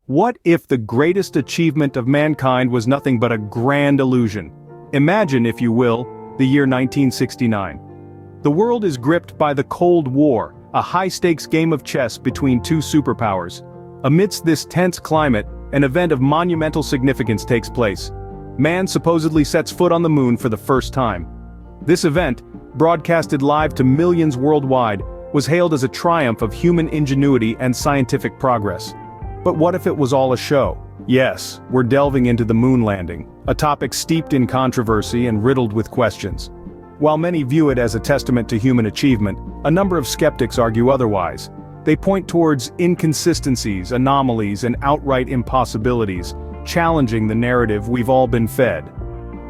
What if the greatest achievement of mankind was nothing but a grand illusion? Imagine, if you will, the year 1969. The world is gripped by the Cold War, a high-stakes game of chess between two superpowers. Amidst this tense climate, an event of monumental significance takes place. Man supposedly sets foot on the moon for the first time. This event, broadcasted live to millions worldwide, was hailed as a triumph of human ingenuity and scientific progress. But what if it was all a show? Yes, we're delving into the moon landing, a topic steeped in controversy and riddled with questions. While many view it as a testament to human achievement, a number of skeptics argue otherwise. They point towards inconsistencies, anomalies, and outright impossibilities, challenging the narrative we've all been fed.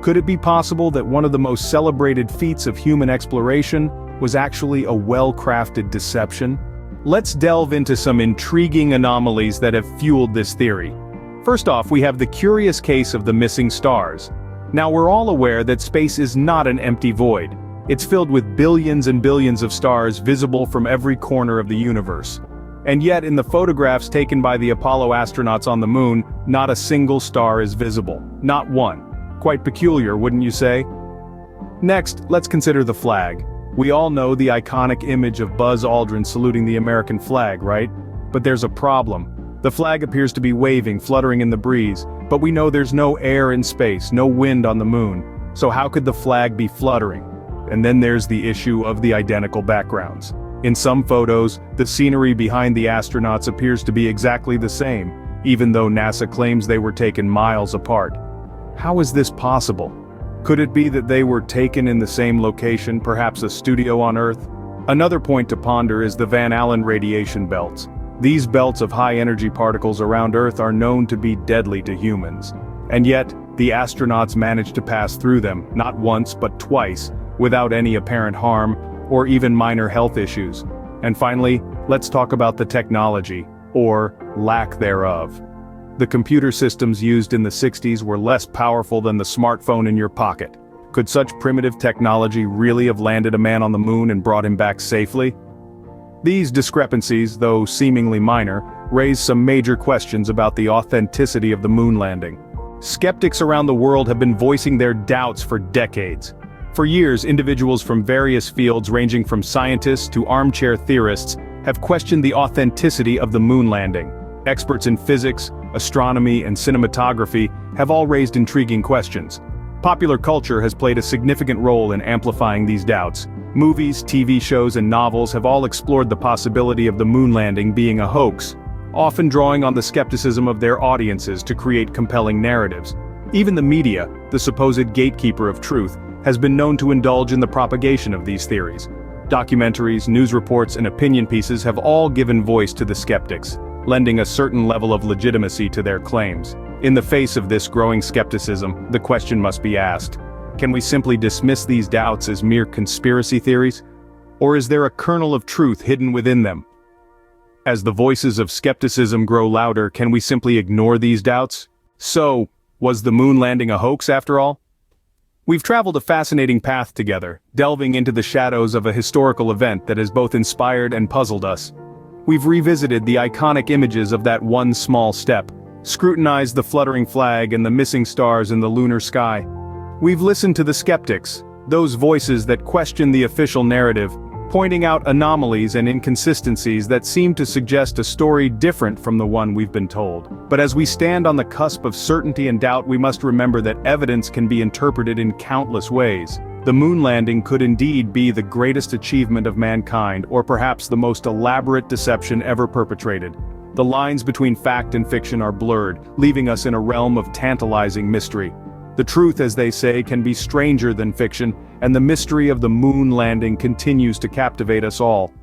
Could it be possible that one of the most celebrated feats of human exploration was actually a well-crafted deception? Let's delve into some intriguing anomalies that have fueled this theory. First off, we have the curious case of the missing stars. Now, we're all aware that space is not an empty void. It's filled with billions and billions of stars visible from every corner of the universe. And yet, in the photographs taken by the Apollo astronauts on the moon, not a single star is visible. Not one. Quite peculiar, wouldn't you say? Next, let's consider the flag. We all know the iconic image of Buzz Aldrin saluting the American flag, right? But there's a problem. The flag appears to be waving, fluttering in the breeze, but we know there's no air in space, no wind on the moon. So how could the flag be fluttering? And then there's the issue of the identical backgrounds. In some photos, the scenery behind the astronauts appears to be exactly the same, even though NASA claims they were taken miles apart. How is this possible? Could it be that they were taken in the same location, perhaps a studio on Earth? Another point to ponder is the Van Allen radiation belts. These belts of high-energy particles around Earth are known to be deadly to humans. And yet, the astronauts managed to pass through them, not once but twice, without any apparent harm, or even minor health issues. And finally, let's talk about the technology, or lack thereof. The computer systems used in the 60s were less powerful than the smartphone in your pocket. Could such primitive technology really have landed a man on the moon and brought him back safely? These discrepancies, though seemingly minor, raise some major questions about the authenticity of the moon landing. Skeptics around the world have been voicing their doubts for decades. For years, individuals from various fields ranging from scientists to armchair theorists have questioned the authenticity of the moon landing. Experts in physics, astronomy, and cinematography have all raised intriguing questions. Popular culture has played a significant role in amplifying these doubts. Movies, TV shows, and novels have all explored the possibility of the moon landing being a hoax, often drawing on the skepticism of their audiences to create compelling narratives. Even the media, the supposed gatekeeper of truth, has been known to indulge in the propagation of these theories. Documentaries, news reports, and opinion pieces have all given voice to the skeptics, lending a certain level of legitimacy to their claims. In the face of this growing skepticism, the question must be asked: can we simply dismiss these doubts as mere conspiracy theories? Or is there a kernel of truth hidden within them? As the voices of skepticism grow louder, can we simply ignore these doubts? So, was the moon landing a hoax after all? We've traveled a fascinating path together, delving into the shadows of a historical event that has both inspired and puzzled us. We've revisited the iconic images of that one small step, scrutinized the fluttering flag and the missing stars in the lunar sky. We've listened to the skeptics, those voices that question the official narrative, pointing out anomalies and inconsistencies that seem to suggest a story different from the one we've been told. But as we stand on the cusp of certainty and doubt, we must remember that evidence can be interpreted in countless ways. The moon landing could indeed be the greatest achievement of mankind, or perhaps the most elaborate deception ever perpetrated. The lines between fact and fiction are blurred, leaving us in a realm of tantalizing mystery. The truth, as they say, can be stranger than fiction, and the mystery of the moon landing continues to captivate us all.